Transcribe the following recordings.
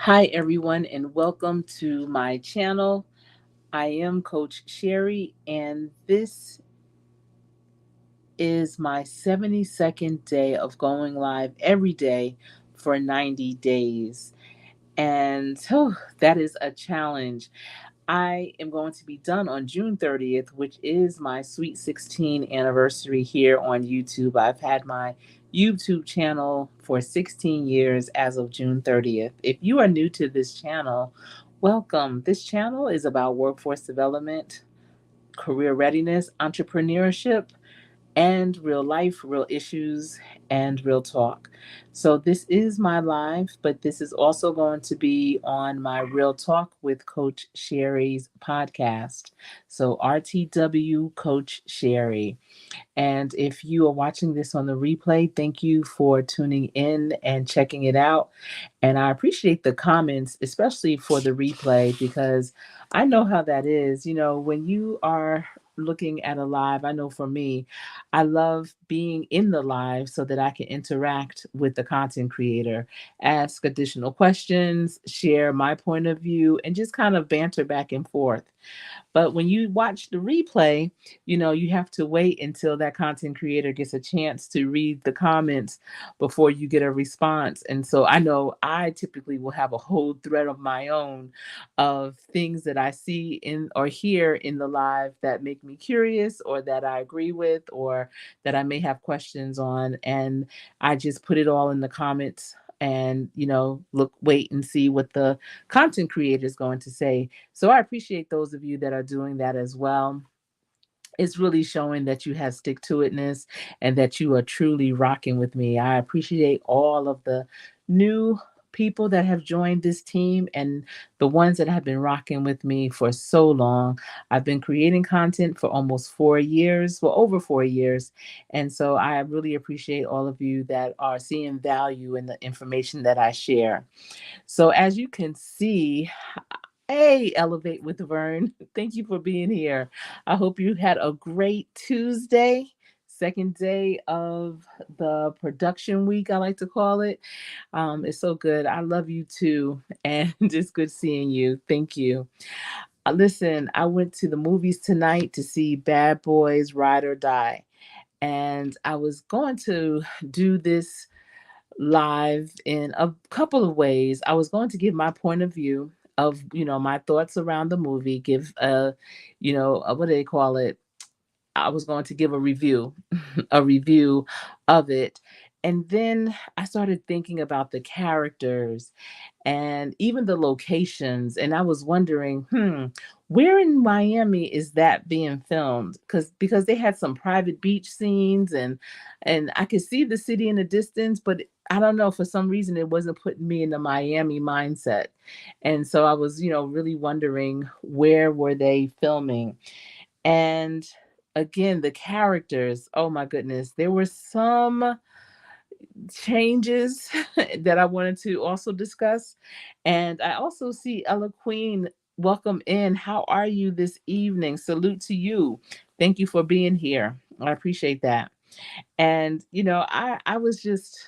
Hi, everyone, and welcome to my channel. I am Coach Sherry, and this is my 72nd day of going live every day for 90 days. And that is a challenge. I am going to be done on June 30th, which is my Sweet 16 anniversary here on YouTube. I've had my YouTube channel for 16 years as of June 30th. If you are new to this channel, welcome. This channel is about workforce development, career readiness, entrepreneurship, and real life, real issues, and real talk. So, this is my live, but this is also going to be on my Real Talk with Coach Sherry's podcast. So, RTW Coach Sherry. And if you are watching this on the replay, thank you for tuning in and checking it out. And I appreciate the comments, especially for the replay, because I know how that is. You know, when you are looking at a live, I know for me, I love being in the live so that I can interact with the content creator, ask additional questions, share my point of view, and just kind of banter back and forth. But when you watch the replay, you have to wait until that content creator gets a chance to read the comments before you get a response. And so I know I typically will have a whole thread of my own of things that I see in or hear in the live that make me curious or that I agree with or that I may have questions on. And I just put it all in the comments and wait and see what the content creator is going to say. So I appreciate those of you that are doing that as well. It's really showing that you have stick to itness and that you are truly rocking with me. I appreciate all of the new people that have joined this team and the ones that have been rocking with me for so long. I've been creating content for almost 4 years, well, over 4 years. And so I really appreciate all of you that are seeing value in the information that I share. So as you can see, hey, Elevate with Vern, thank you for being here. I hope you had a great Tuesday, second day of the production week, I like to call it. It's so good. I love you too. And it's good seeing you. Thank you. Listen, I went to the movies tonight to see Bad Boys Ride or Die. And I was going to do this live in a couple of ways. I was going to give my point of view of, my thoughts around the movie, give what do they call it? I was going to give a review, a review of it. And then I started thinking about the characters and even the locations. And I was wondering, where in Miami is that being filmed? Because they had some private beach scenes and I could see the city in the distance, but I don't know, for some reason it wasn't putting me in the Miami mindset. And so I was, really wondering where were they filming? And again, the characters, oh my goodness, there were some changes that I wanted to also discuss. And I also see Ella Queen. Welcome in. How are you this evening? Salute to you. Thank you for being here. I appreciate that. And I was just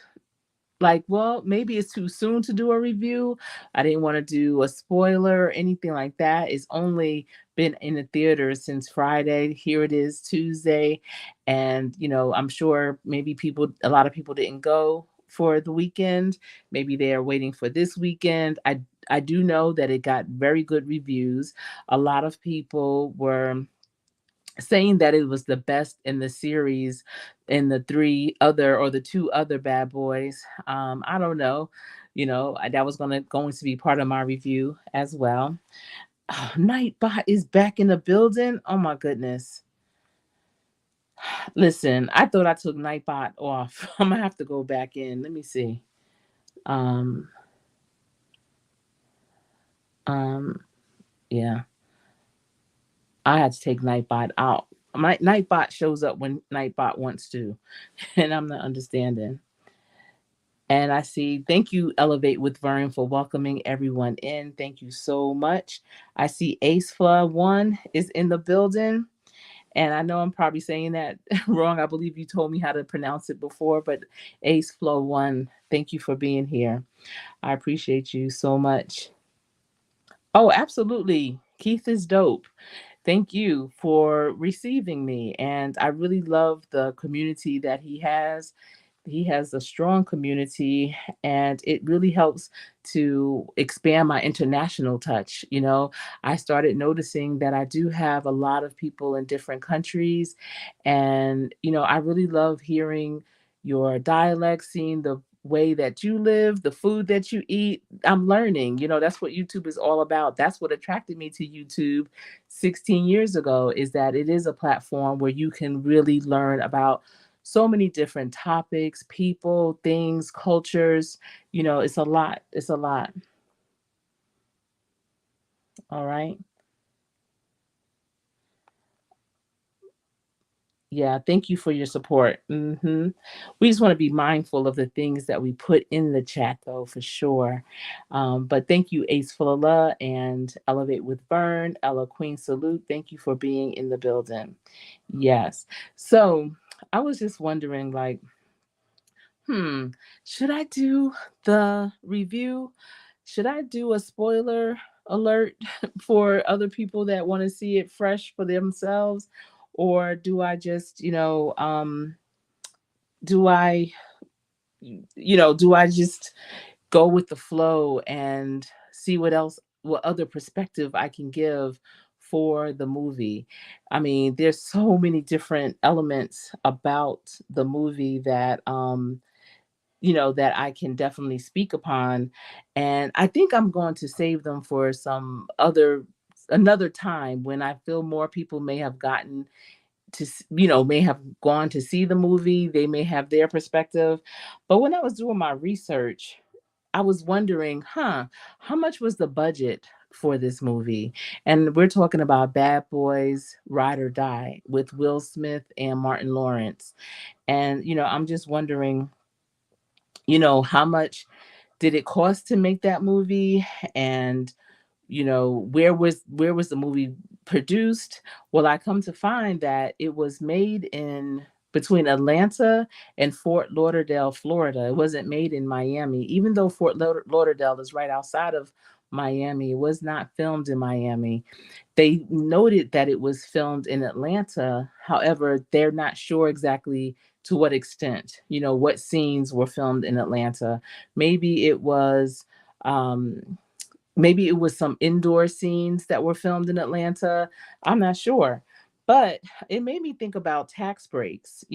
like, well, maybe it's too soon to do a review. I didn't want to do a spoiler or anything like that. It's only been in the theater since Friday. Here it is Tuesday. And, I'm sure maybe a lot of people didn't go for the weekend. Maybe they are waiting for this weekend. I do know that it got very good reviews. A lot of people were saying that it was the best in the series in the the two other Bad Boys. I don't know. That was going to be part of my review as well. Oh, Nightbot is back in the building. Oh my goodness. Listen, I thought I took Nightbot off. I'm gonna have to go back in. Let me see. Um, um, yeah, I had to take Nightbot out. My Nightbot shows up when Nightbot wants to, and I'm not understanding. And I see, thank you, Elevate with Vern, for welcoming everyone in. Thank you so much. I see Ace Fla One is in the building. And I know I'm probably saying that wrong. I believe you told me how to pronounce it before, but Ace Flow One, thank you for being here. I appreciate you so much. Oh, absolutely. Keith is dope. Thank you for receiving me. And I really love the community that he has. He has a strong community, and it really helps to expand my international touch. I started noticing that I do have a lot of people in different countries, and I really love hearing your dialect, seeing the way that you live, the food that you eat. I'm learning. That's what YouTube is all about. That's what attracted me to YouTube 16 years ago, is that it is a platform where you can really learn about so many different topics, people, things, cultures. It's a lot. It's a lot. All right. Yeah, thank you for your support. We just want to be mindful of the things that we put in the chat, though, for sure. But thank you, Ace Fulala and Elevate with Vern, Ella Queen Salute. Thank you for being in the building. Yes. So I was just wondering, like, hmm, should I do the review? Should I do a spoiler alert for other people that want to see it fresh for themselves? Or do I just, do I, do I just go with the flow and see what other perspective I can give for the movie? I mean, there's so many different elements about the movie that, that I can definitely speak upon. And I think I'm going to save them for another time when I feel more people may have gotten may have gone to see the movie, they may have their perspective. But when I was doing my research, I was wondering, how much was the budget for this movie? And we're talking about Bad Boys Ride or Die with Will Smith and Martin Lawrence. And I'm just wondering, how much did it cost to make that movie? And where was the movie produced? Well, I come to find that it was made in between Atlanta and Fort Lauderdale, Florida. It wasn't made in Miami, even though Lauderdale is right outside of Miami. It was not filmed in Miami. They noted that it was filmed in Atlanta. However, they're not sure exactly to what extent, what scenes were filmed in Atlanta. Maybe it was um, maybe it was some indoor scenes that were filmed in Atlanta. I'm not sure. But it made me think about tax breaks.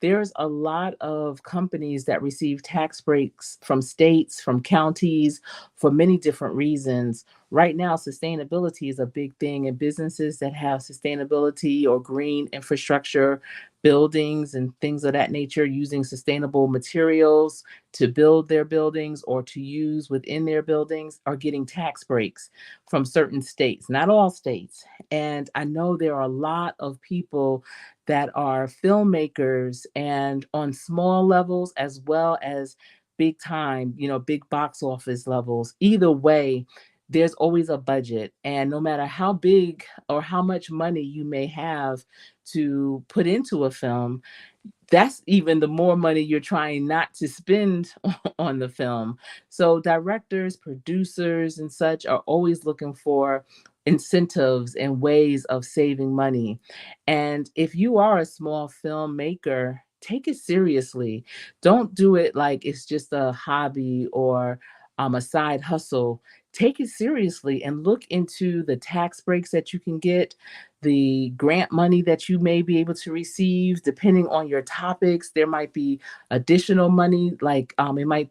There's a lot of companies that receive tax breaks from states, from counties, for many different reasons. Right now, sustainability is a big thing, and businesses that have sustainability or green infrastructure, buildings, and things of that nature, using sustainable materials to build their buildings or to use within their buildings, are getting tax breaks from certain states, not all states. And I know there are a lot of people that are filmmakers and on small levels as well as big time, big box office levels. Either way, there's always a budget. And no matter how big or how much money you may have to put into a film, that's even the more money you're trying not to spend on the film. So directors, producers, and such are always looking for incentives and ways of saving money. And if you are a small filmmaker, take it seriously. Don't do it like it's just a hobby or a side hustle. Take it seriously and look into the tax breaks that you can get, the grant money that you may be able to receive. Depending on your topics, there might be additional money, like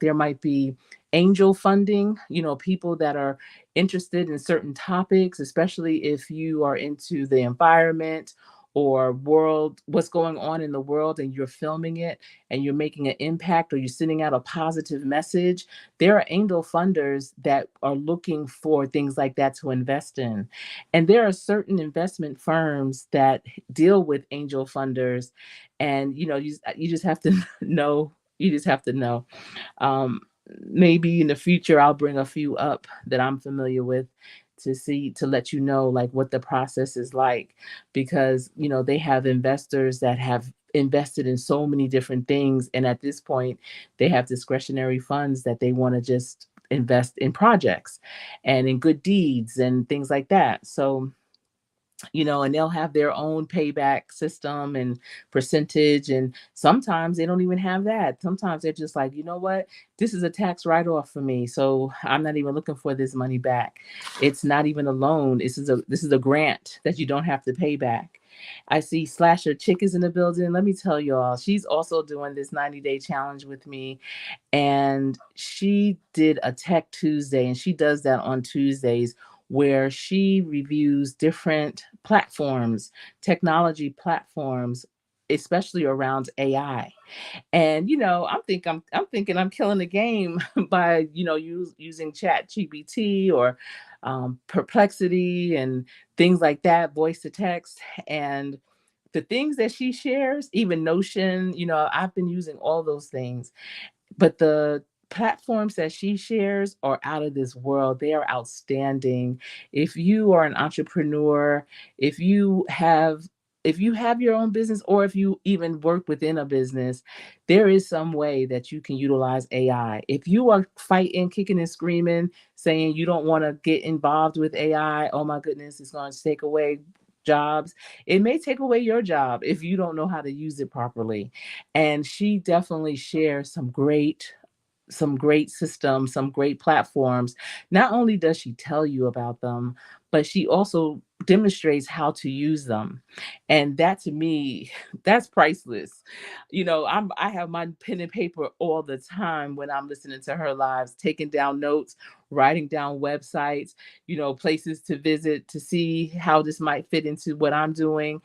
there might be angel funding, people that are interested in certain topics, especially if you are into the environment or world, what's going on in the world, and you're filming it and you're making an impact, or you're sending out a positive message. There are angel funders that are looking for things like that to invest in. And there are certain investment firms that deal with angel funders. And you just have to know. You just have to know. um, Maybe in the future I'll bring a few up that I'm familiar with to let you know like what the process is like, because they have investors that have invested in so many different things, and at this point they have discretionary funds that they want to just invest in projects and in good deeds and things like that. So and they'll have their own payback system and percentage. And sometimes they don't even have that. Sometimes they're just like, you know what? This is a tax write off for me. So I'm not even looking for this money back. It's not even a loan. This is a grant that you don't have to pay back. I see Slasher Chick is in the building. Let me tell y'all, she's also doing this 90-day challenge with me, and she did a Tech Tuesday, and she does that on Tuesdays where she reviews different platforms, technology platforms, especially around AI. And I'm thinking I'm killing the game by using Chat GPT or Perplexity and things like that, voice to text. And the things that she shares, even Notion, I've been using all those things, but the platforms that she shares are out of this world. They are outstanding. If you are an entrepreneur, if you have if you have your own business, or if you even work within a business, there is some way that you can utilize AI. If you are fighting, kicking and screaming, saying you don't want to get involved with AI, oh my goodness, it's going to take away jobs. It may take away your job if you don't know how to use it properly. And she definitely shares some great systems, some great platforms. Not only does she tell you about them, but she also demonstrates how to use them. And that to me, that's priceless. I have my pen and paper all the time when I'm listening to her lives, taking down notes, writing down websites, places to visit to see how this might fit into what I'm doing.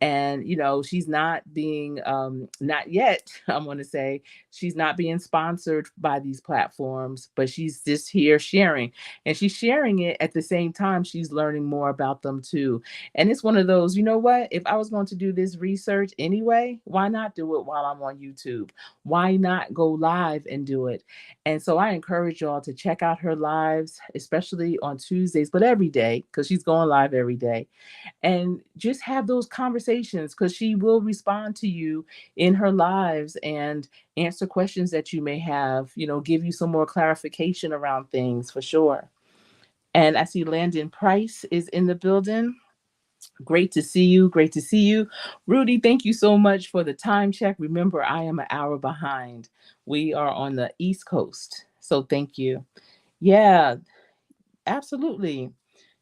And she's not yet, I'm going to say, she's not being sponsored by these platforms, but she's just here sharing. And she's sharing it at the same time she's learning more about them too. And it's one of those, you know what? If I was going to do this research anyway, why not do it while I'm on YouTube? Why not go live and do it? And so I encourage y'all to check out her lives, especially on Tuesdays, but every day, because she's going live every day, and just have those conversations, because she will respond to you in her lives and answer questions that you may have, give you some more clarification around things for sure. And I see Landon Price is in the building. Great to see you. Great to see you. Rudy, thank you so much for the time check. Remember, I am an hour behind. We are on the East Coast. So thank you. Yeah, absolutely.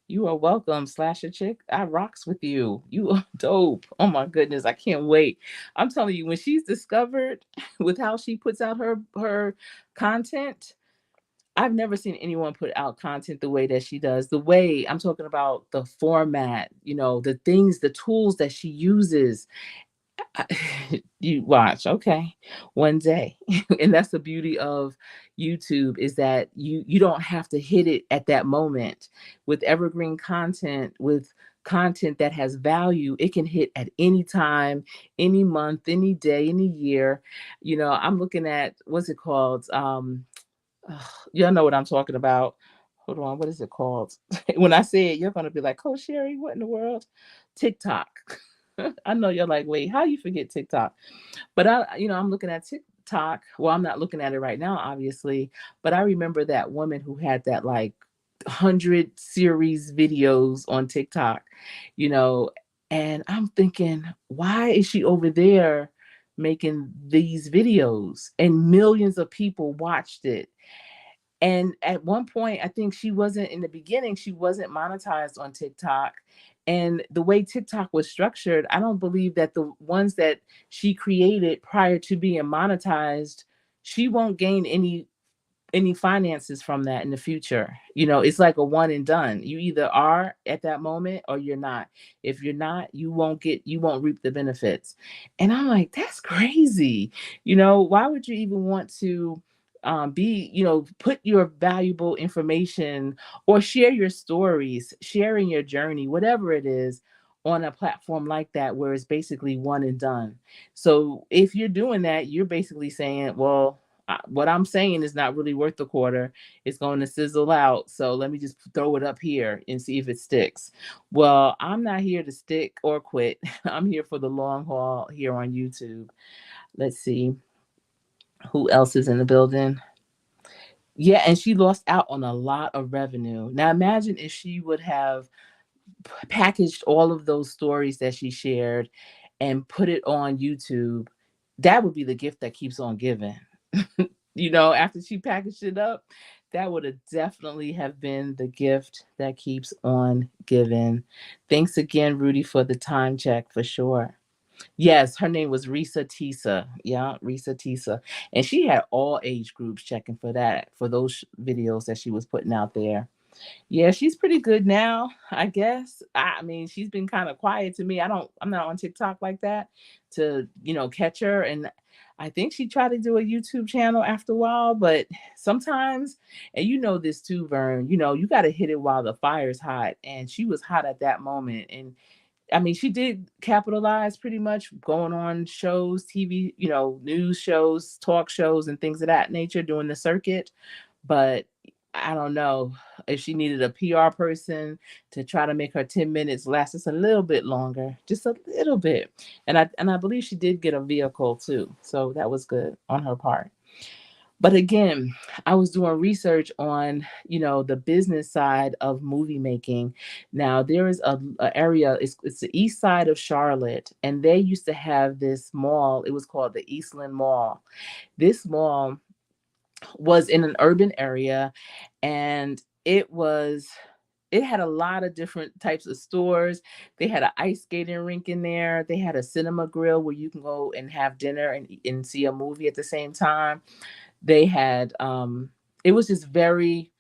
You are welcome, Slasher Chick. I rocks with you. You are dope. Oh my goodness, I can't wait. I'm telling you, when she's discovered with how she puts out her content, I've never seen anyone put out content the way that she does. The way I'm talking about, the format, the things, the tools that she uses. You watch, okay, one day. And that's the beauty of YouTube, is that you don't have to hit it at that moment. With evergreen content, with content that has value, it can hit at any time, any month, any day, any year. I'm looking at, what's it called? Y'all know what I'm talking about. Hold on, what is it called? When I say it, you're gonna be like, "Oh, Sherry, what in the world?" TikTok. I know you're like, "Wait, how you forget TikTok?" But I'm looking at TikTok. Well, I'm not looking at it right now, obviously. But I remember that woman who had that like 100 series videos on TikTok, you know, and I'm thinking, why is she over there making these videos? And millions of people watched it. And at one point, I think she wasn't, in the beginning, she wasn't monetized on TikTok. And the way TikTok was structured, I don't believe that the ones that she created prior to being monetized, she won't gain any finances from that in the future. It's like a one and done. You either are at that moment or you're not. If you're not, you won't reap the benefits. And I'm like, that's crazy. Why would you even want to put your valuable information or share your stories, sharing your journey, whatever it is, on a platform like that where it's basically one and done. So if you're doing that, you're basically saying, well, what I'm saying is not really worth the quarter. It's going to sizzle out. So let me just throw it up here and see if it sticks. Well, I'm not here to stick or quit. I'm here for the long haul here on YouTube. Let's see who else is in the building. Yeah, and she lost out on a lot of revenue. Now imagine if she would have packaged all of those stories that she shared and put it on YouTube. That would be the gift that keeps on giving. After she packaged it up, that would have definitely have been the gift that keeps on giving. Thanks again, Rudy, for the time check for sure. Yes, her name was Risa Tisa. Yeah, Risa Tisa. And she had all age groups checking for that, for those videos that she was putting out there. Yeah, she's pretty good now, I guess. I mean, she's been kind of quiet to me. I'm not on TikTok like that to, catch her. And I think she tried to do a YouTube channel after a while, but sometimes, and you know this too, Vern, you got to hit it while the fire's hot. And she was hot at that moment. And I mean, she did capitalize pretty much going on shows, TV, news shows, talk shows, and things of that nature, doing the circuit. But I don't know if she needed a PR person to try to make her 10 minutes last just a little bit longer, just a little bit. And I believe she did get a vehicle too. So that was good on her part. But again, I was doing research on, the business side of movie making. Now there is a area, it's the east side of Charlotte, and they used to have this mall. It was called the Eastland Mall. This mall was in an urban area, and it had a lot of different types of stores. They had an ice skating rink in there. They had a cinema grill where you can go and have dinner and see a movie at the same time. They had it was just very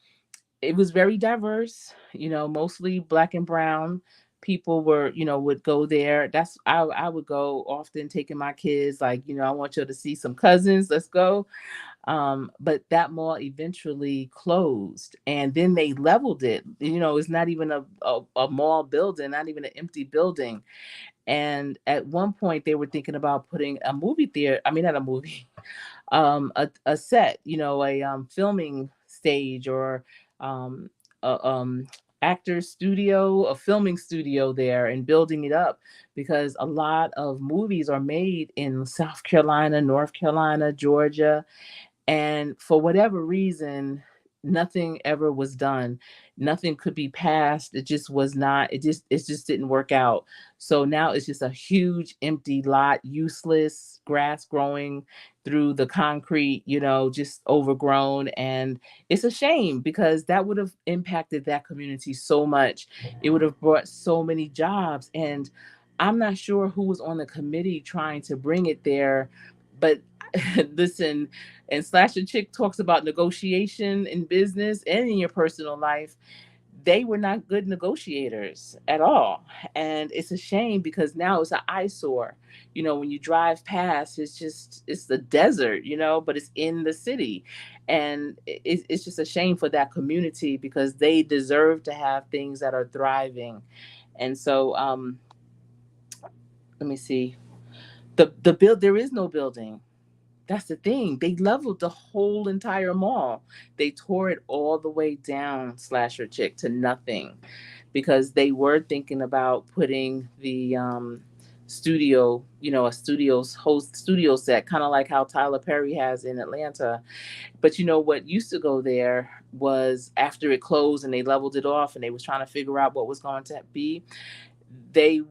diverse, mostly black and brown people would go there. I would go often taking my kids, like, I want you to see some cousins, let's go. But that mall eventually closed, and then they leveled it. It's not even a mall building, not even an empty building. And at one point they were thinking about putting a movie theater, I mean, not a movie, a set, a filming stage, or um, a actor studio, a filming studio there, and building it up, because a lot of movies are made in South Carolina, North Carolina, Georgia, and for whatever reason, nothing ever was done. Nothing could be passed. It just was not, it just didn't work out. So now it's just a huge empty lot, useless grass growing through the concrete, just overgrown. And it's a shame, because that would have impacted that community so much. It would have brought so many jobs. And I'm not sure who was on the committee trying to bring it there, but listen, and Slasher Chick talks about negotiation in business and in your personal life. They were not good negotiators at all. And it's a shame, because now it's an eyesore. When you drive past, it's the desert, but it's in the city. And it's just a shame for that community, because they deserve to have things that are thriving. And so, let me see. There is no building. That's the thing. They leveled the whole entire mall. They tore it all the way down, Slasher Chick, to nothing, because they were thinking about putting the studio, a studio's host studio set, kind of like how Tyler Perry has in Atlanta. But what used to go there was, after it closed and they leveled it off and they was trying to figure out what was going to be, they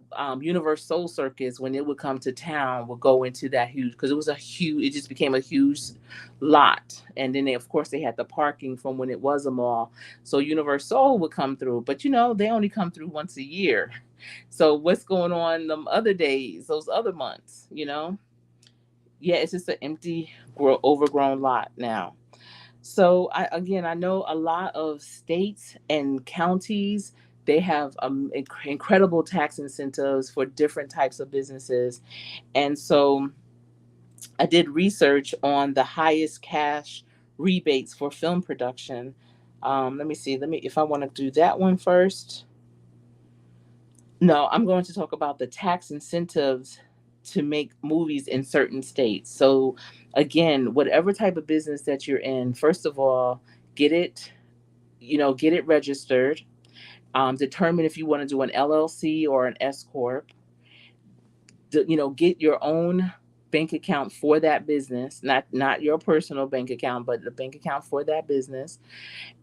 Universal Circus, when it would come to town, would go into that huge, because it just became a huge lot. And then of course they had the parking from when it was a mall. So Universal would come through, but they only come through once a year. So what's going on them other days, those other months? Yeah, it's just an empty, overgrown lot now. So I know a lot of states and counties, they have incredible tax incentives for different types of businesses. And so I did research on the highest cash rebates for film production. Let me see. If I want to do that one first. No, I'm going to talk about the tax incentives to make movies in certain states. So again, whatever type of business that you're in, first of all, get it, get it registered. Determine if you want to do an LLC or an S corp. Get your own bank account for that business, not your personal bank account, but the bank account for that business,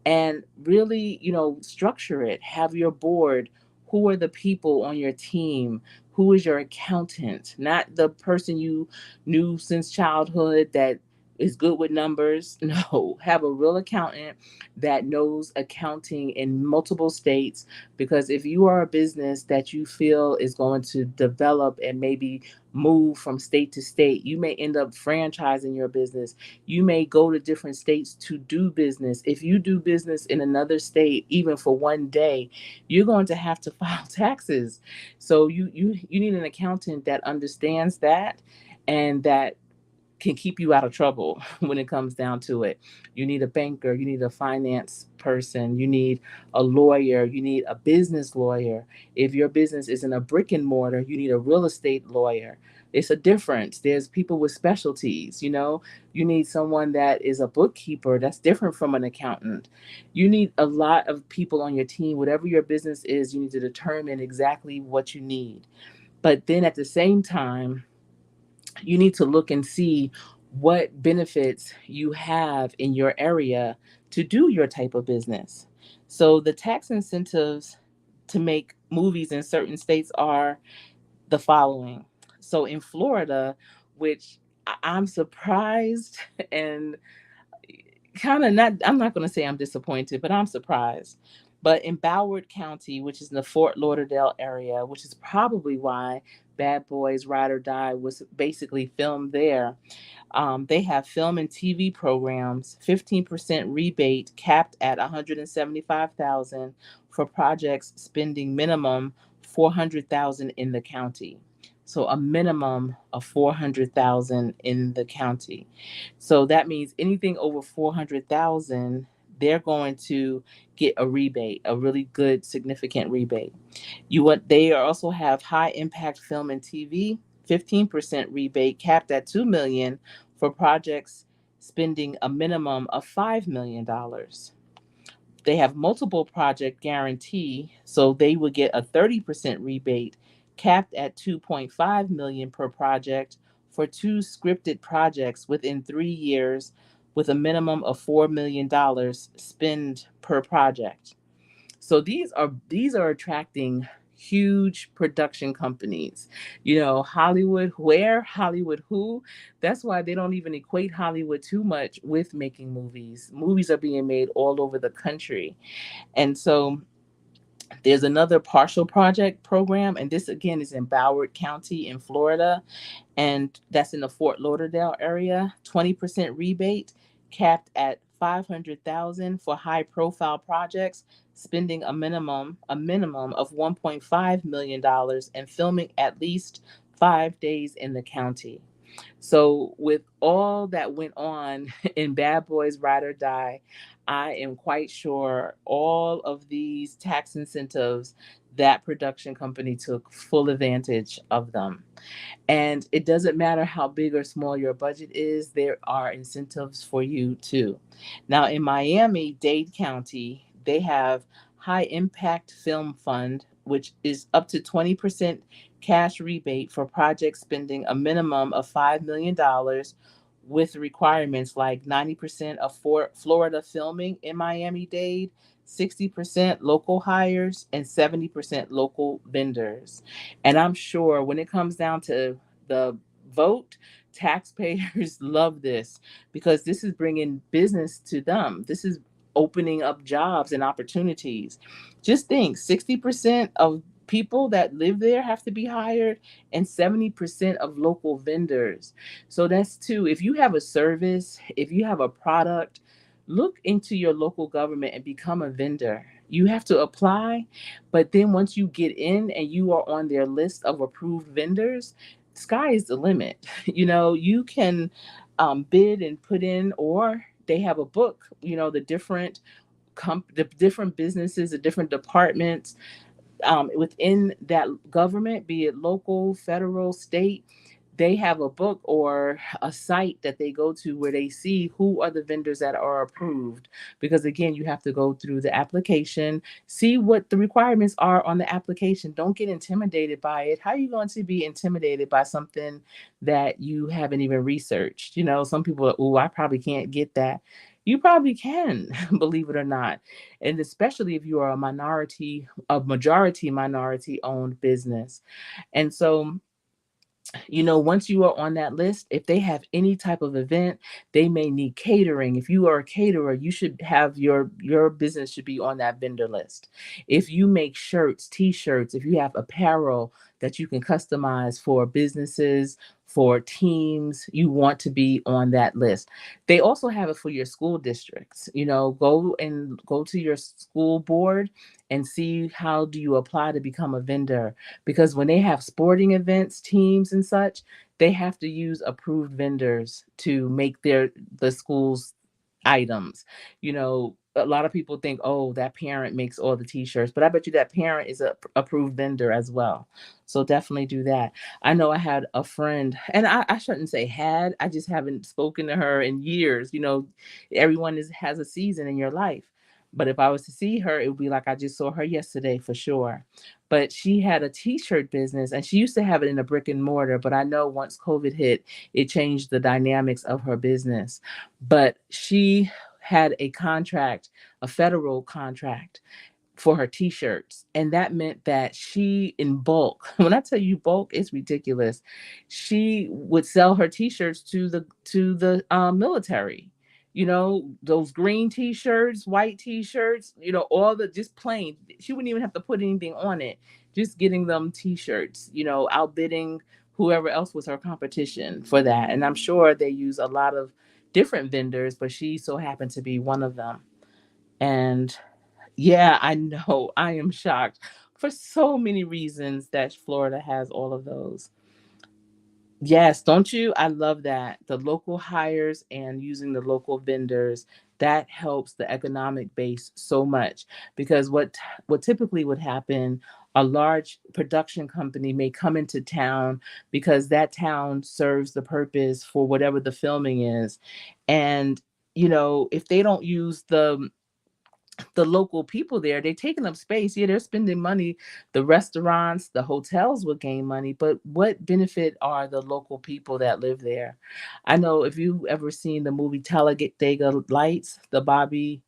and really, structure it. Have your board. Who are the people on your team? Who is your accountant? Not the person you knew since childhood that is good with numbers. No, have a real accountant that knows accounting in multiple states. Because if you are a business that you feel is going to develop and maybe move from state to state, you may end up franchising your business. You may go to different states to do business. If you do business in another state, even for one day, you're going to have to file taxes. So you need an accountant that understands that, and that can keep you out of trouble when it comes down to it. You need a banker, you need a finance person, you need a lawyer, you need a business lawyer. If your business isn't a brick and mortar, you need a real estate lawyer. It's a difference. There's people with specialties, You need someone that is a bookkeeper that's different from an accountant. You need a lot of people on your team. Whatever your business is, you need to determine exactly what you need. But then at the same time, you need to look and see what benefits you have in your area to do your type of business. So the tax incentives to make movies in certain states are the following. So in Florida, which I'm surprised and kind of not, I'm not going to say I'm disappointed, but I'm surprised. But in Broward County, which is in the Fort Lauderdale area, which is probably why Bad Boys Ride or Die was basically filmed there. They have film and TV programs, 15% rebate capped at 175,000 for projects spending minimum 400,000 in the county. So a minimum of 400,000 in the county. So that means anything over 400,000, they're going to get a rebate, a really good significant rebate. They also have high impact film and TV, 15% rebate capped at 2 million for projects spending a minimum of $5 million. They have multiple project guarantee, so they would get a 30% rebate capped at 2.5 million per project for two scripted projects within 3 years with a minimum of $4 million spend per project. So these are attracting huge production companies. Hollywood where, Hollywood who. That's why they don't even equate Hollywood too much with making movies. Movies are being made all over the country. And so there's another partial project program, and this again is in Broward County in Florida, and that's in the Fort Lauderdale area. 20% rebate, capped at 500,000 for high profile projects, spending a minimum of $1.5 million and filming at least 5 days in the county. So, with all that went on in Bad Boys Ride or Die, I am quite sure all of these tax incentives, that production company took full advantage of them. And it doesn't matter how big or small your budget is, there are incentives for you too. Now, in Miami Dade County, they have High Impact Film Fund, which is up to 20% cash rebate for projects spending a minimum of $5 million, with requirements like 90% of Florida filming in Miami Dade, 60% local hires, and 70% local vendors. And I'm sure when it comes down to the vote, taxpayers love this because this is bringing business to them. This is opening up jobs and opportunities. Just think, 60% of people that live there have to be hired, and 70% of local vendors. So that's two. If you have a service, if you have a product, look into your local government and become a vendor. You have to apply, but then once you get in and you are on their list of approved vendors, sky is the limit. You can bid and put in, or they have a book. The different businesses, the different departments within that government, be it local, federal, state. they have a book or a site that they go to where they see who are the vendors that are approved. Because again, you have to go through the application, see what the requirements are on the application. Don't get intimidated by it. How are you going to be intimidated by something that you haven't even researched? Some people are, oh, I probably can't get that. You probably can, believe it or not. And especially if you are a majority minority owned business. And so, once you are on that list, if they have any type of event, they may need catering. If you are a caterer, you should have your business should be on that vendor list. If you make shirts, t-shirts, if you have apparel that you can customize for businesses, for teams, you want to be on that list. They also have it for your school districts. Go to your school board and see how do you apply to become a vendor, because when they have sporting events, teams and such, they have to use approved vendors to make the school's items. A lot of people think, oh, that parent makes all the t-shirts, but I bet you that parent is a approved vendor as well. So definitely do that. I know I had a friend, and I shouldn't say had, I just haven't spoken to her in years. Everyone has a season in your life. But if I was to see her, it would be like I just saw her yesterday for sure. But she had a t-shirt business, and she used to have it in a brick and mortar, but I know once COVID hit, it changed the dynamics of her business. But she had a federal contract for her t-shirts, and that meant that she, in bulk, when I tell you bulk, it's ridiculous, she would sell her t-shirts to the military. Those green t-shirts, white t-shirts, all the just plain, she wouldn't even have to put anything on it, just getting them t-shirts, outbidding whoever else was her competition for that. And I'm sure they use a lot of different vendors, but she so happened to be one of them. And yeah, I know. I am shocked for so many reasons that Florida has all of those. Yes, don't you? I love that. The local hires and using the local vendors, that helps the economic base so much, because what typically would happen, a large production company may come into town because that town serves the purpose for whatever the filming is. And if they don't use the local people there, they're taking up space. Yeah, they're spending money. The restaurants, the hotels will gain money, but what benefit are the local people that live there? I know if you ever seen the movie Talladega Lights, the Bobby,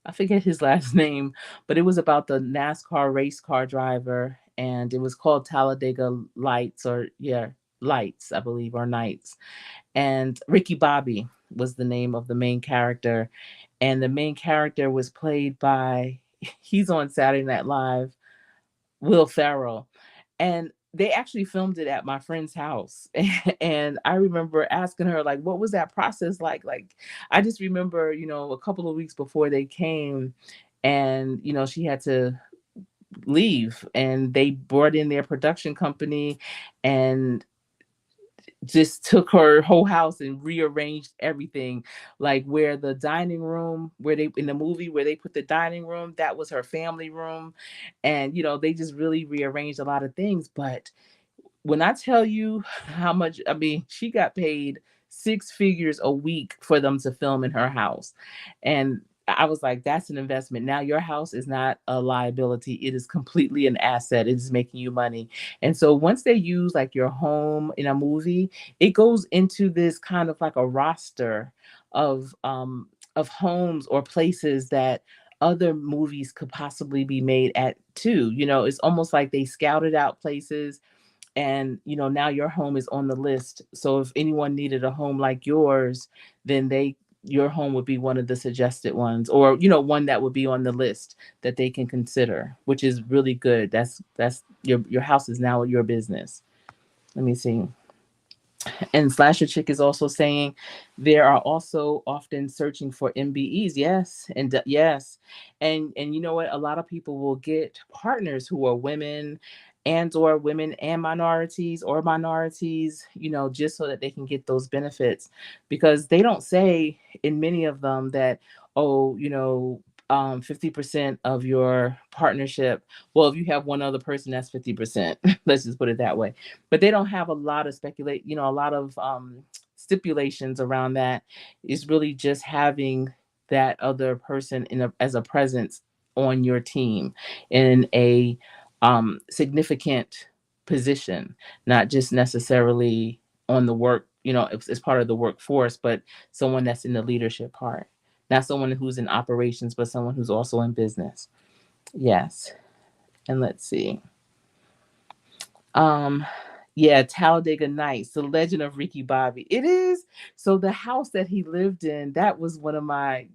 I forget his last name, but it was about the NASCAR race car driver, and it was called Talladega Lights, or yeah, Lights, I believe, or Nights. And Ricky Bobby was the name of the main character, and the main character was played by he's on Saturday Night Live, Will Ferrell. And they actually filmed it at my friend's house. And I remember asking her, like, what was that process like? Like, I just remember, a couple of weeks before they came, and she had to leave, and they brought in their production company and just took her whole house and rearranged everything. Like, where the dining room, where they in the movie, where they put the dining room, that was her family room. And they just really rearranged a lot of things. But when I tell you how much, I mean, she got paid six figures a week for them to film in her house. And I was like, that's an investment. Now your house is not a liability. It is completely an asset. It is making you money. And so once they use like your home in a movie, it goes into this kind of like a roster of homes or places that other movies could possibly be made at too. It's almost like they scouted out places, and now your home is on the list. So if anyone needed a home like yours, then your home would be one of the suggested ones, or one that would be on the list that they can consider, which is really good. That's your house is now your business. Let me see. And Slasher Chick is also saying there are also often searching for MBEs. Yes, and yes, and you know what? A lot of people will get partners who are women, and or women and minorities, or minorities, just so that they can get those benefits, because they don't say in many of them that, oh, 50% of your partnership. Well, if you have one other person, that's 50%. Let's just put it that way. But they don't have a lot of a lot of stipulations around that. It's really just having that other person as a presence on your team in a significant position, not just necessarily on the work, it's part of the workforce, but someone that's in the leadership part, not someone who's in operations, but someone who's also in business. Yes. And let's see. Um, yeah, Talladega Nights, The Legend of Ricky Bobby. It is. So the house that he lived in, that's one of my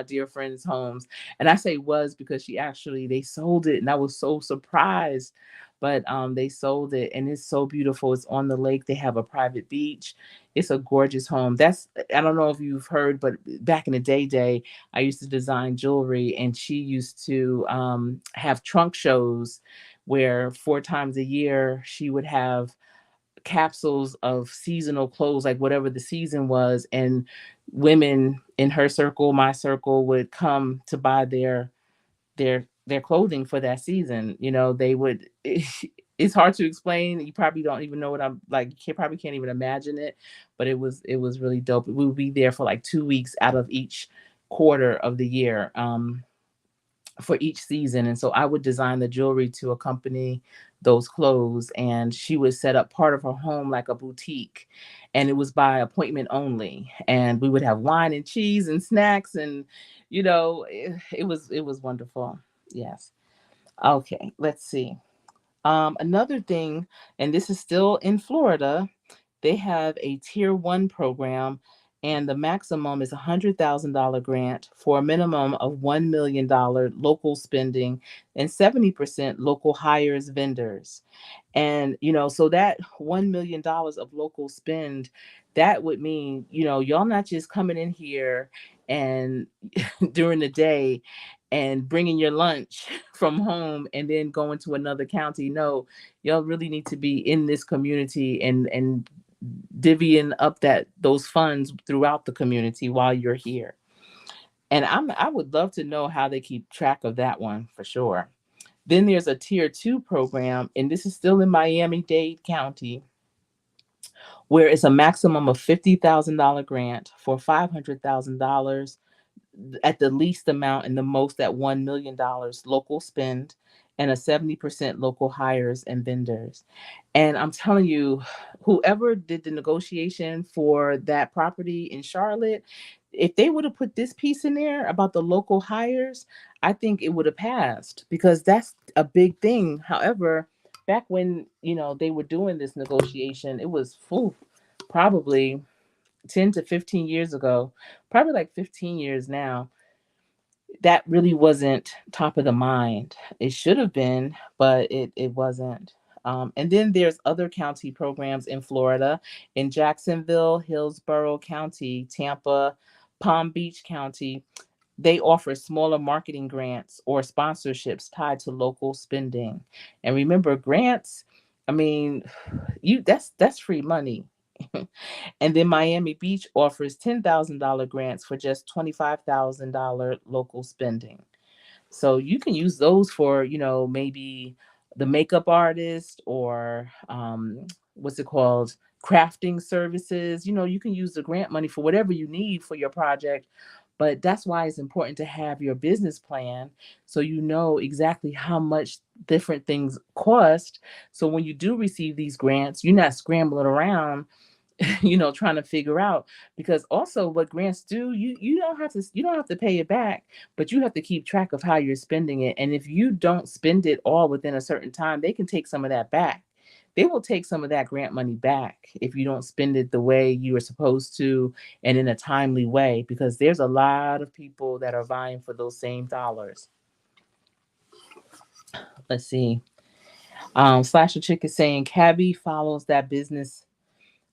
dear friend's homes. And I say was because they sold it and I was so surprised. But they sold it and it's so beautiful. It's on the lake. They have a private beach. It's a gorgeous home. I don't know if you've heard, but back in the day, I used to design jewelry and she used to have trunk shows where 4 times a year she would have capsules of seasonal clothes, like whatever the season was, and women in her circle, my circle, would come to buy their clothing for that season. They would. It's hard to explain. You probably don't even know what I'm like. Probably can't even imagine it, but it was really dope. We would be there for like 2 weeks out of each quarter of the year. For each season. And so I would design the jewelry to accompany those clothes. And she would set up part of her home like a boutique. And it was by appointment only. And we would have wine and cheese and snacks. And, it was wonderful. Yes. Okay. Let's see. Another thing, and this is still in Florida, they have a tier one program, and the maximum is $100,000 grant for a minimum of $1 million local spending and 70% local hires vendors. And, so that $1 million of local spend, that would mean, y'all not just coming in here and during the day and bringing your lunch from home and then going to another county. No, y'all really need to be in this community and divvying up those funds throughout the community while you're here. And I would love to know how they keep track of that one for sure. Then there's a tier two program, and this is still in Miami-Dade County, where it's a maximum of $50,000 grant for $500,000 at the least amount and the most at $1 million local spend, and a 70% local hires and vendors. And I'm telling you, whoever did the negotiation for that property in Charlotte, if they would have put this piece in there about the local hires, I think it would have passed because that's a big thing. However, back when they were doing this negotiation, it was probably 10 to 15 years ago, probably like 15 years now. That really wasn't top of the mind. It should have been, but it wasn't. And then there's other county programs in Florida, in Jacksonville, Hillsborough County, Tampa, Palm Beach County. They offer smaller marketing grants or sponsorships tied to local spending. And remember, grants, I mean, that's free money. And then Miami Beach offers $10,000 grants for just $25,000 local spending. So you can use those for, maybe the makeup artist or what's it called? Crafting services. You can use the grant money for whatever you need for your project. But that's why it's important to have your business plan so you know exactly how much different things cost. So when you do receive these grants, you're not scrambling around trying to figure out, because also what grants do, you don't have to pay it back, but you have to keep track of how you're spending it. And if you don't spend it all within a certain time, they can take some of that back. They will take some of that grant money back if you don't spend it the way you were supposed to and in a timely way, because there's a lot of people that are vying for those same dollars. Let's see. Slasher Chick is saying Cabby follows that business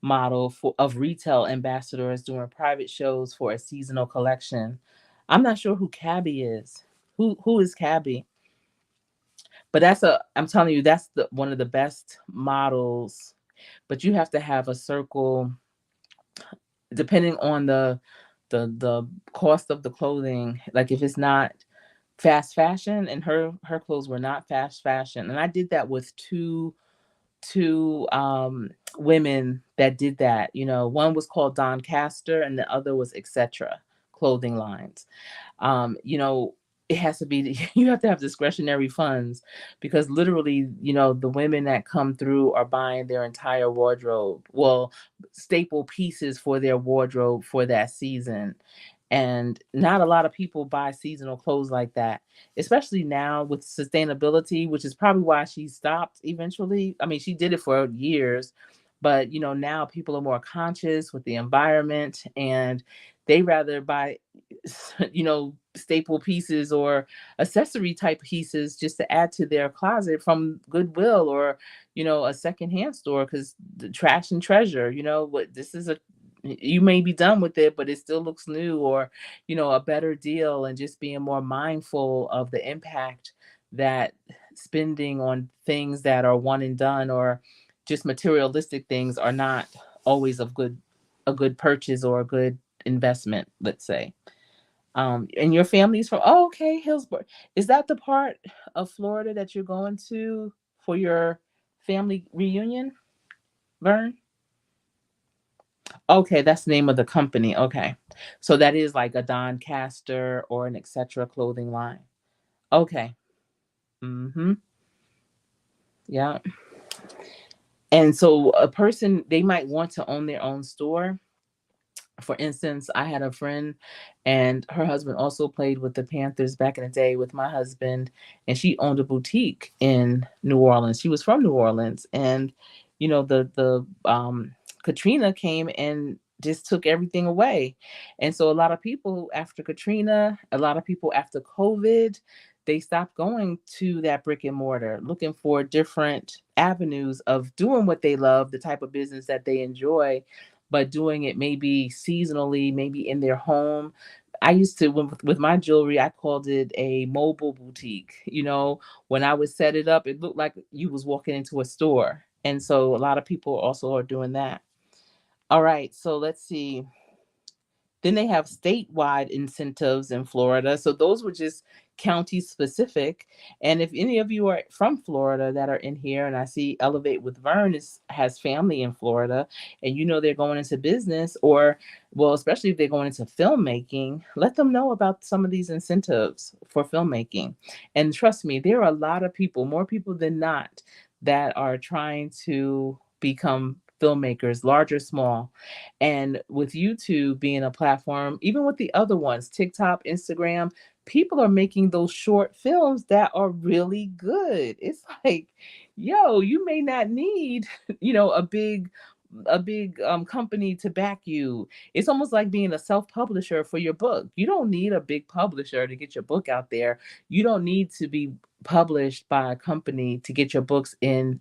model of retail ambassadors doing private shows for a seasonal collection. I'm not sure who Cabby is. Who is Cabby? But I'm telling you, that's one of the best models. But you have to have a circle, depending on the cost of the clothing. Like if it's not fast fashion, and her clothes were not fast fashion. And I did that with two women that did that. One was called Doncaster and the other was Etc. clothing lines. It has to be you have to have discretionary funds, because literally, the women that come through are buying their entire wardrobe, well, staple pieces for their wardrobe for that season. And not a lot of people buy seasonal clothes like that, especially now with sustainability, which is probably why she stopped eventually. I mean, she did it for years, but now people are more conscious with the environment, and they rather buy staple pieces or accessory type pieces just to add to their closet from Goodwill or a secondhand store, because the trash and treasure, what this is, a you may be done with it but it still looks new, or a better deal, and just being more mindful of the impact that spending on things that are one and done, or just materialistic things, are not always a good purchase or a good investment, let's say. And your family's from, oh, okay, Hillsborough. Is that the part of Florida that you're going to for your family reunion, Vern? Okay, that's the name of the company. Okay. So that is like a Doncaster or an Etc. clothing line. Okay. Mm-hmm. Yeah. And so a person, they might want to own their own store. For instance, I had a friend, and her husband also played with the Panthers back in the day with my husband, and she owned a boutique in New Orleans. She was from New Orleans, and the Katrina came and just took everything away. And so a lot of people after Katrina, a lot of people after COVID, they stopped going to that brick and mortar, looking for different avenues of doing what they love, the type of business that they enjoy, but doing it maybe seasonally, maybe in their home. I used to, with my jewelry, I called it a mobile boutique. When I would set it up, it looked like you was walking into a store. And so a lot of people also are doing that. All right, so let's see. Then they have statewide incentives in Florida. So those were just county specific. And if any of you are from Florida that are in here, and I see Elevate with Vern has family in Florida, and they're going into business, or, well, especially if they're going into filmmaking, let them know about some of these incentives for filmmaking. And trust me, there are a lot of people, more people than not, that are trying to become filmmakers, large or small. And with YouTube being a platform, even with the other ones, TikTok, Instagram, people are making those short films that are really good. It's like, yo, you may not need, a big company to back you. It's almost like being a self-publisher for your book. You don't need a big publisher to get your book out there. You don't need to be published by a company to get your books in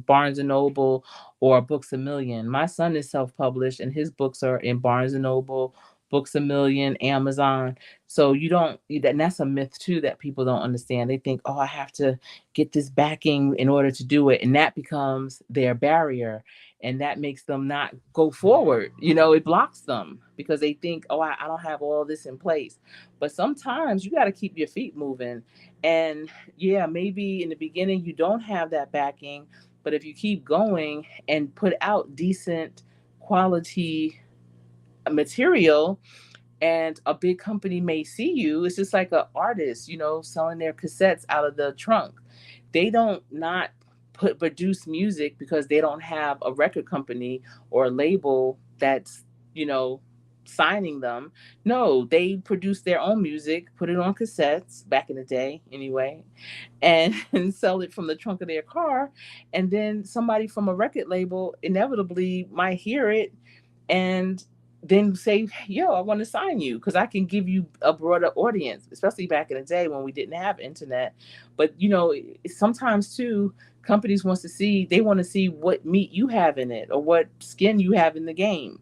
Barnes and Noble or Books a Million. My son is self-published and his books are in Barnes and Noble, Books a Million, Amazon. So you don't, and that's a myth too that people don't understand. They think, oh, I have to get this backing in order to do it, and that becomes their barrier, and that makes them not go forward. It blocks them because they think, oh, I don't have all this in place. But sometimes you got to keep your feet moving. And yeah, maybe in the beginning you don't have that backing, but if you keep going and put out decent quality material, and a big company may see you, it's just like an artist, selling their cassettes out of the trunk. They don't not produce music because they don't have a record company or a label that's, you know, signing them. No, they produce their own music, put it on cassettes back in the day anyway, and, and sell it from the trunk of their car. And then somebody from a record label inevitably might hear it and then say, yo, I want to sign you because I can give you a broader audience, especially back in the day when we didn't have internet. But sometimes too, companies they want to see what meat you have in it or what skin you have in the game.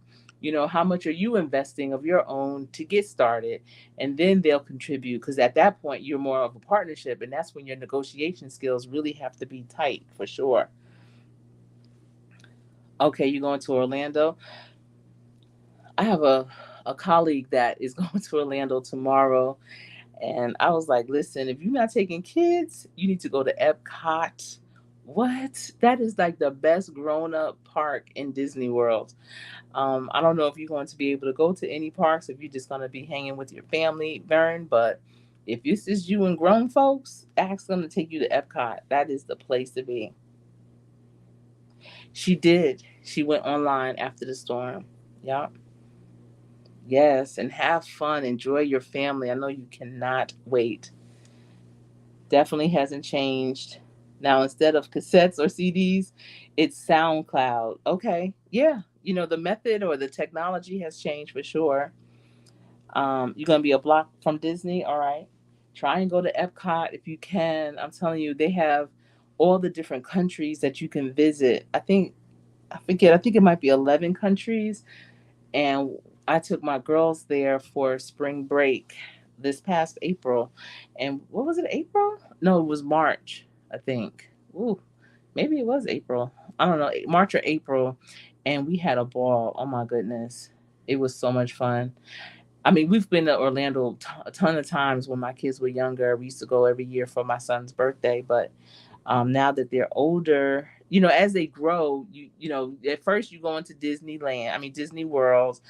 How much are you investing of your own to get started? And then they'll contribute, because at that point you're more of a partnership, and that's when your negotiation skills really have to be tight for sure. Okay, you going to Orlando? I have a colleague that is going to Orlando tomorrow. And I was like, listen, if you're not taking kids, you need to go to Epcot. What? That is like the best grown up park in Disney World. I don't know if you're going to be able to go to any parks, if you're just going to be hanging with your family, Vern, but if this is you and grown folks, ask them to take you to Epcot. That is the place to be. She did. She went online after the storm. Yeah. Yes. And have fun. Enjoy your family. I know you cannot wait. Definitely hasn't changed. Now, instead of cassettes or CDs, it's SoundCloud. Okay. Yeah. The method or the technology has changed for sure. You're going to be a block from Disney. All right. Try and go to Epcot if you can. I'm telling you, they have all the different countries that you can visit. I think it might be 11 countries. And I took my girls there for spring break this past April. And what was it, April? No, it was March, I think. Ooh, maybe it was April. I don't know, March or April. And we had a ball. Oh my goodness. It was so much fun. I mean, we've been to Orlando a ton of times when my kids were younger. We used to go every year for my son's birthday, but now that they're older, as they grow, at first you go into Disneyland, I mean Disney World,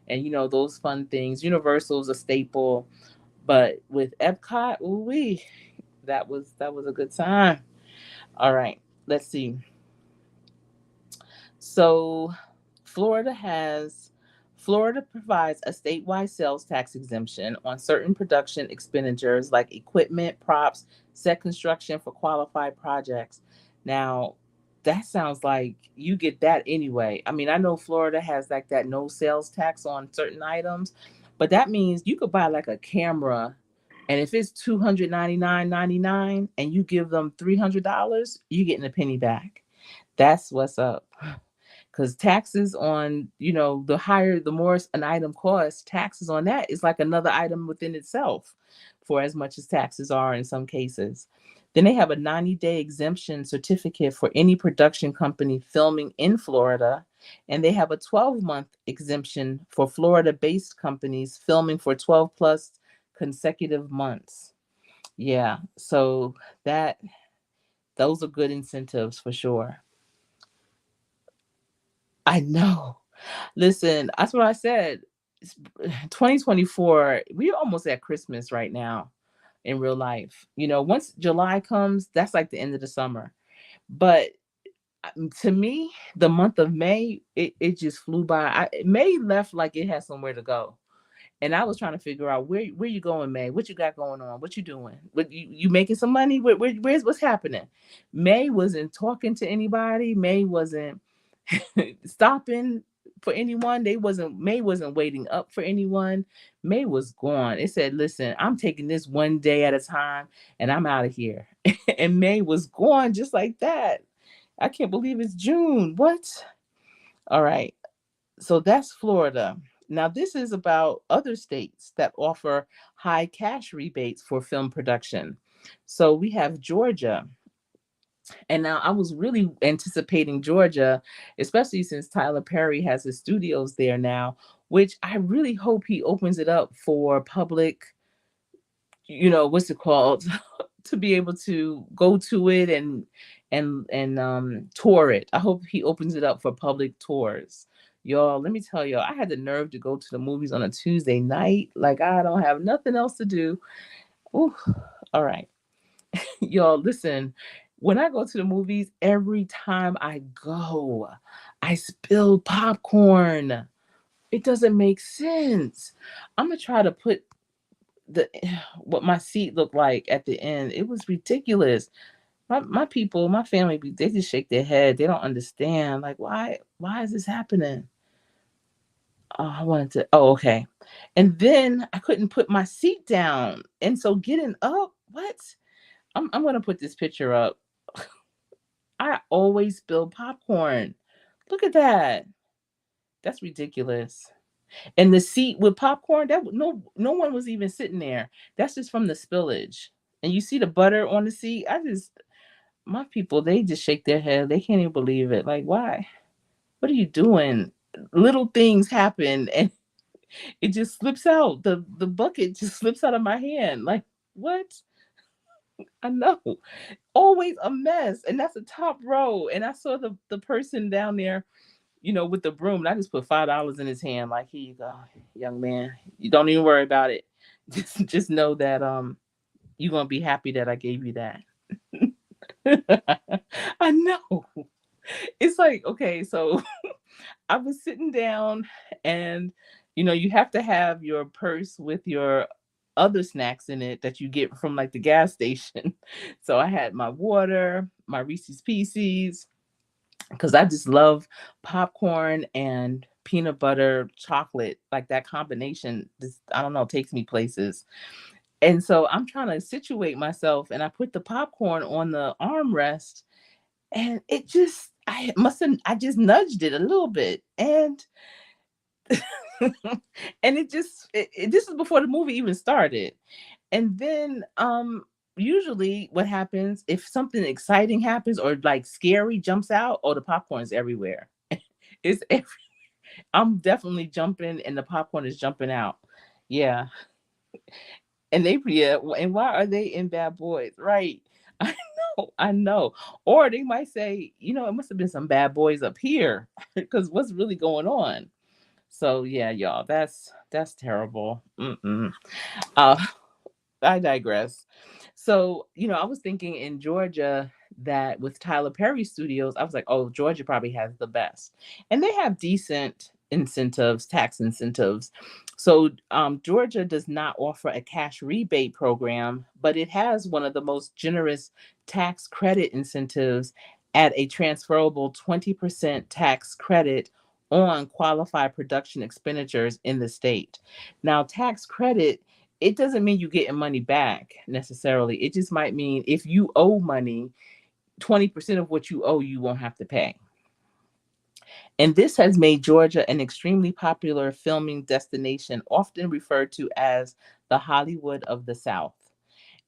and those fun things. Universal's a staple, but with Epcot, ooh wee, that was a good time. All right, let's see. So, Florida has Florida provides a statewide sales tax exemption on certain production expenditures like equipment, props, set construction for qualified projects. Now, that sounds like you get that anyway. I mean, I know Florida has like that no sales tax on certain items, but that means you could buy like a camera, and if it's $299.99 and you give them $300, you getting a penny back. That's what's up. Because taxes on, the higher, the more an item costs, taxes on that is like another item within itself for as much as taxes are in some cases. Then they have a 90-day exemption certificate for any production company filming in Florida. And they have a 12-month exemption for Florida based companies filming for 12 plus consecutive months. Yeah. So that those are good incentives for sure. I know. Listen, that's what I said. It's 2024, we're almost at Christmas right now in real life. Once July comes, that's like the end of the summer. But to me, the month of May, it just flew by. May left like it had somewhere to go. And I was trying to figure out where you going, May? What you got going on? What you doing? What you making some money? Where's what's happening? May wasn't talking to anybody. May wasn't stopping for anyone. May wasn't waiting up for anyone. May was gone. It said, listen, I'm taking this one day at a time and I'm out of here. And May was gone just like that. I can't believe it's June. What? All right. So that's Florida. Now, this is about other states that offer high cash rebates for film production. So we have Georgia. And now I was really anticipating Georgia, especially since Tyler Perry has his studios there now, which I really hope he opens it up for public, what's it called, to be able to go to it and tour it. I hope he opens it up for public tours. Y'all, let me tell y'all, I had the nerve to go to the movies on a Tuesday night. Like I don't have nothing else to do. Ooh, all right. Y'all, listen, when I go to the movies, every time I go, I spill popcorn. It doesn't make sense. I'm gonna try to put the what my seat looked like at the end. It was ridiculous. My people, my family, they just shake their head. They don't understand. Like, why is this happening? Oh, I wanted to. Oh, okay. And then I couldn't put my seat down, and so getting up. What? I'm gonna put this picture up. I always spill popcorn. Look at that. That's ridiculous. And the seat with popcorn, no one was even sitting there. That's just from the spillage. And you see the butter on the seat. My people, they just shake their head. They can't even believe it. Like, why? What are you doing? Little things happen, and it just slips out. The bucket just slips out of my hand. Like, what? I know. Always a mess. And that's the top row. And I saw the person down there, with the broom, and I just put $5 in his hand, like, here you go, young man. You don't even worry about it. Just know that you're gonna be happy that I gave you that. I know. It's like, okay, so I was sitting down and you have to have your purse with your other snacks in it that you get from like the gas station. So I had my water, my Reese's Pieces, because I just love popcorn and peanut butter chocolate. Like that combination, just I don't know, takes me places. And so I'm trying to situate myself, and I put the popcorn on the armrest, and I just nudged it a little bit, and and this is before the movie even started. And then usually what happens if something exciting happens or like scary jumps out, or the popcorn's everywhere. It's I'm definitely jumping and the popcorn is jumping out. Yeah. And and why are they in Bad Boys? Right. I know, I know. Or they might say, it must have been some bad boys up here because what's really going on? So yeah, y'all, that's terrible. Mm-mm. Uh, I digress. So, I was thinking in Georgia that with Tyler Perry Studios, I was like, oh, Georgia probably has the best. And they have decent incentives, tax incentives. So, Georgia does not offer a cash rebate program, but it has one of the most generous tax credit incentives at a transferable 20% tax credit on qualified production expenditures in the state. Now, tax credit, it doesn't mean you getting money back necessarily. It just might mean if you owe money, 20% of what you owe, you won't have to pay. And this has made Georgia an extremely popular filming destination, often referred to as the Hollywood of the South.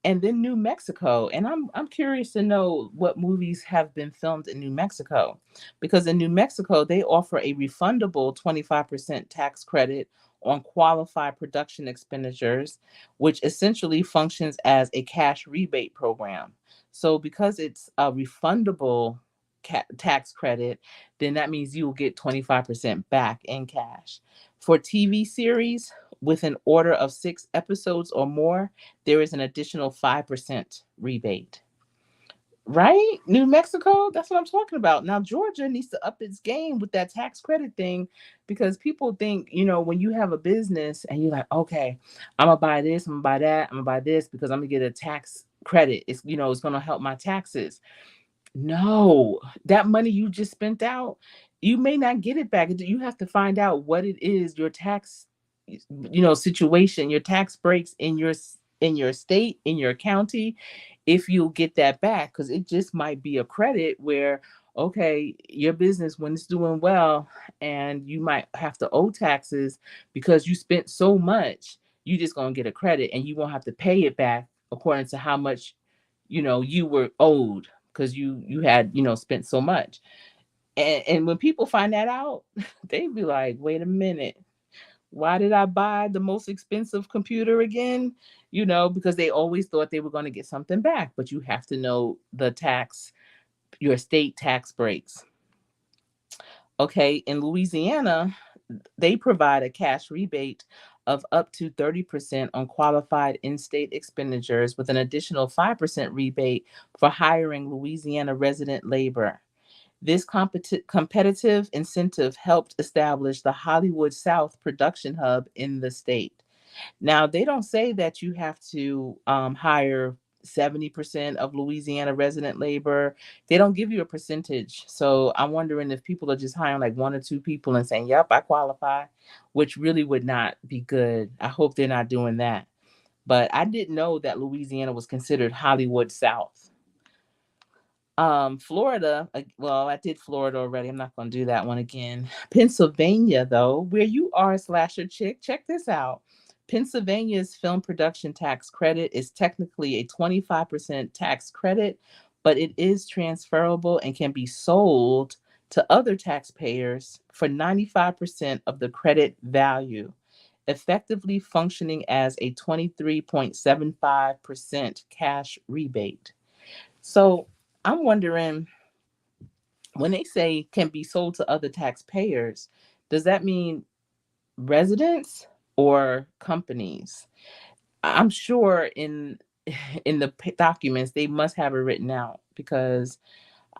And then New Mexico. And I'm curious to know what movies have been filmed in New Mexico, because in New Mexico they offer a refundable 25% tax credit on qualified production expenditures, which essentially functions as a cash rebate program. So because it's a refundable tax credit, then that means you will get 25% back in cash. For TV series with an order of 6 episodes or more, there is an additional 5% rebate. Right? New Mexico, that's what I'm talking about. Now, Georgia needs to up its game with that tax credit thing, because people think, when you have a business and you're like, okay, I'm going to buy this, I'm going to buy that, I'm going to buy this because I'm going to get a tax credit. It's going to help my taxes. No, that money you just spent out, you may not get it back. You have to find out what it is, your tax, situation, your tax breaks in your state, in your county, if you'll get that back, because it just might be a credit where, okay, your business when it's doing well, and you might have to owe taxes because you spent so much, you just gonna get a credit and you won't have to pay it back according to how much you were owed, because you had spent so much. And when people find that out, they be like, wait a minute, why did I buy the most expensive computer again? Because they always thought they were going to get something back, but you have to know your state tax breaks. Okay, in Louisiana, they provide a cash rebate of up to 30% on qualified in-state expenditures, with an additional 5% rebate for hiring Louisiana resident labor. This competitive incentive helped establish the Hollywood South production hub in the state. Now, they don't say that you have to hire 70% of Louisiana resident labor. They don't give you a percentage. So I'm wondering if people are just hiring like one or two people and saying, yep, I qualify, which really would not be good. I hope they're not doing that. But I didn't know that Louisiana was considered Hollywood South. Florida, well, I did Florida already. I'm not going to do that one again. Pennsylvania, though, where you are, slasher chick, check this out. Pennsylvania's film production tax credit is technically a 25% tax credit, but it is transferable and can be sold to other taxpayers for 95% of the credit value. effectively functioning as a 23.75% cash rebate. So I'm wondering, when they say can be sold to other taxpayers, does that mean residents or companies? I'm sure in the documents they must have it written out, because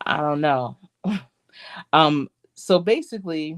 I don't know. So basically,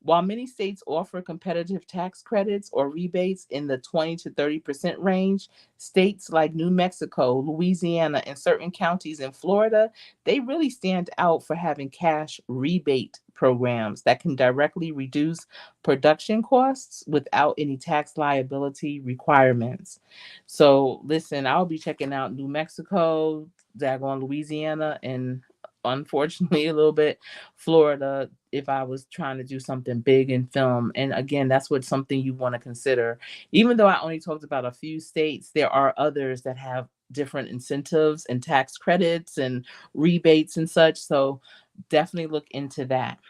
while many states offer competitive tax credits or rebates in the 20 to 30% range, states like New Mexico, Louisiana, and certain counties in Florida, they really stand out for having cash rebate programs that can directly reduce production costs without any tax liability requirements. So, listen, I'll be checking out New Mexico, daggone Louisiana, and unfortunately a little bit Florida if I was trying to do something big in film. And again, that's what something you want to consider. Even though I only talked about a few states, there are others that have different incentives and tax credits and rebates and such. So definitely look into that.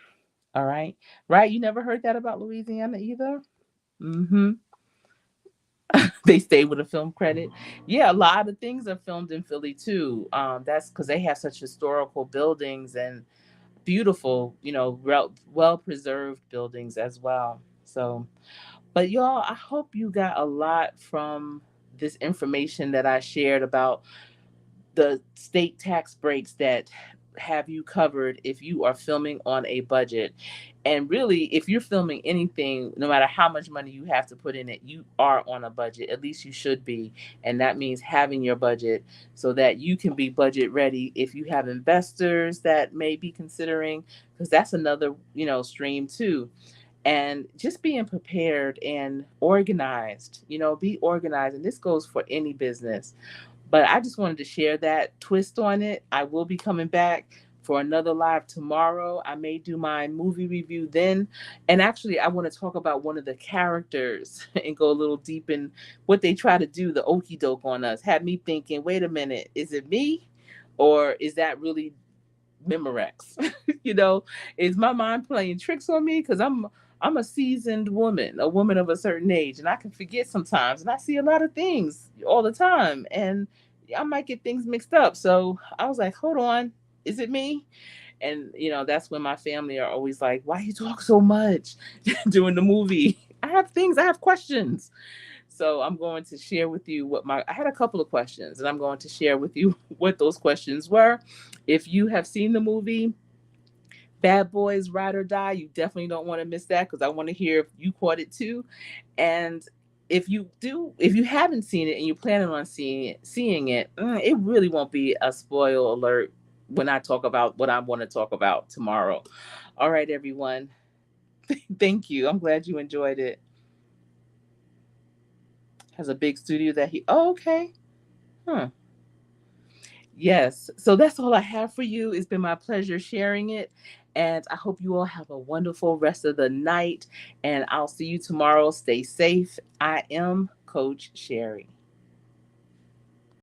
All right. Right. You never heard that about Louisiana either? Mm-hmm. They stay with a film credit. Yeah, a lot of things are filmed in Philly too. That's because they have such historical buildings and beautiful, well preserved buildings as well. So, but y'all, I hope you got a lot from this information that I shared about the state tax breaks that have you covered if you are filming on a budget. And really, if you're filming anything, no matter how much money you have to put in it, you are on a budget. At least you should be. And that means having your budget so that you can be budget ready if you have investors that may be considering, because that's another, stream too. And just being prepared and organized, be organized. And this goes for any business, but I just wanted to share that twist on it. I will be coming back for another live tomorrow. I may do my movie review then. And actually, I want to talk about one of the characters and go a little deep in what they try to do, the okey doke on us. Had me thinking, wait a minute, is it me? Or is that really Memorex? you know, is my mind playing tricks on me? Because I'm a seasoned woman, a woman of a certain age, and I can forget sometimes, and I see a lot of things all the time, and I might get things mixed up. So I was like, hold on, is it me? And that's when my family are always like, why you talk so much during the movie? I have questions. So I'm going to share with you I had a couple of questions, and I'm going to share with you what those questions were. If you have seen the movie Bad Boys Ride or Die, you definitely don't want to miss that, because I want to hear if you caught it too. And if you haven't seen it and you're planning on seeing it, it really won't be a spoil alert when I talk about what I want to talk about tomorrow. All right, everyone. Thank you. I'm glad you enjoyed it. Has a big studio that he. Oh, okay. Huh. Yes. So that's all I have for you. It's been my pleasure sharing it. And I hope you all have a wonderful rest of the night. And I'll see you tomorrow. Stay safe. I am Coach Sherry.